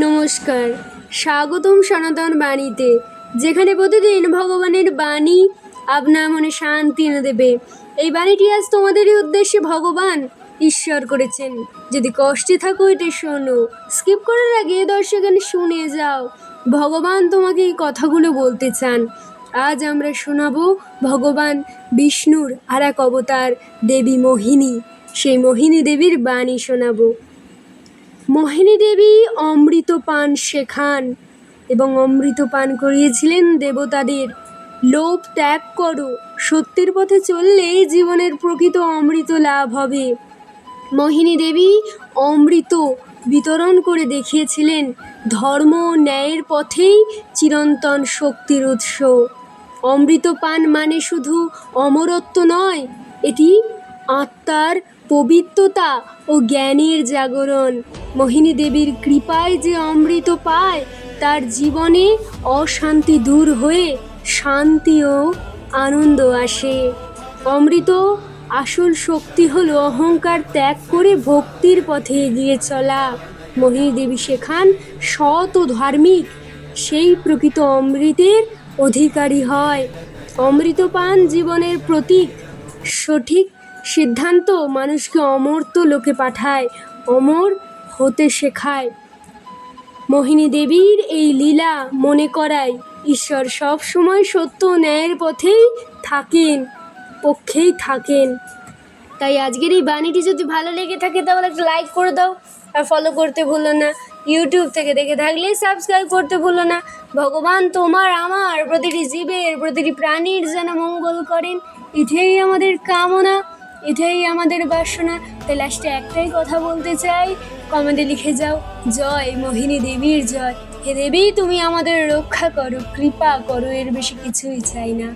নমস্কার, স্বাগতম সনাতন বাণীতে, যেখানে প্রতিদিন ভগবানের বাণী আপনার মনে শান্তি এনে দেবে। এই বাণীটি আজ তোমাদেরই উদ্দেশ্যে ভগবান ঈশ্বর করেছেন। যদি কষ্টে থাকো এটা শোনো, স্কিপ করার আগে দর্শকের শুনে যাও। ভগবান তোমাকে এই কথাগুলো বলতে চান। আজ আমরা শোনাবো ভগবান বিষ্ণুর আর এক অবতার দেবী মোহিনী। সেই মোহিনী দেবীর বাণী শোনাবো। মোহিনী দেবী অমৃত পান শেখান এবং অমৃত পান করিয়েছিলেন দেবতাদের। লোভ ত্যাগ করো, সত্যের পথে চললে জীবনের প্রকৃত অমৃত লাভ হবে। মোহিনী দেবী অমৃত বিতরণ করে দেখিয়েছিলেন ধর্ম ন্যায়ের পথেই চিরন্তন শক্তির উৎস। অমৃত পান মানে শুধু অমরত্ব নয়, এটি আত্মার পবিত্রতা ও জ্ঞানের জাগরণ। মোহিনী দেবীর কৃপায় যে অমৃত পায় তার জীবনে অশান্তি দূর হয়ে শান্তি ও আনন্দ আসে। অমৃত আসল শক্তি হলো অহংকার ত্যাগ করে ভক্তির পথে এগিয়ে চলা। মোহিনী দেবী শেখান সৎ ও ধার্মিক সেই প্রকৃত অমৃতের অধিকারী হয়। অমৃত পান জীবনের প্রতীক। সঠিক সিদ্ধান্ত মানুষকে অমর্ত্য লোকে পাঠায়, অমর হতে শেখায়। মোহিনী দেবীর এই লীলা মনে করায় ঈশ্বর সব সময় সত্য ও ন্যায়ের পক্ষেই থাকেন। তাই আজকের এই বাণীটি যদি ভালো লেগে থাকে তাহলে একটা লাইক করে দাও, আর ফলো করতে ভুলো না। ইউটিউব থেকে দেখে থাকলে সাবস্ক্রাইব করতে ভুলো না। ভগবান তোমার আমার প্রতিটি জীবের প্রতিটি প্রাণীর যেন মঙ্গল করেন, এটাই আমাদের কামনা, এটাই আমাদের বাসনা। তাই লাস্টে একটাই কথা বলতে চাই, কমেন্টে লিখে যাও, জয় মোহিনী দেবীর জয়। হে দেবী, তুমি আমাদের রক্ষা করো, কৃপা করো, এর বেশি কিছুই চাই না।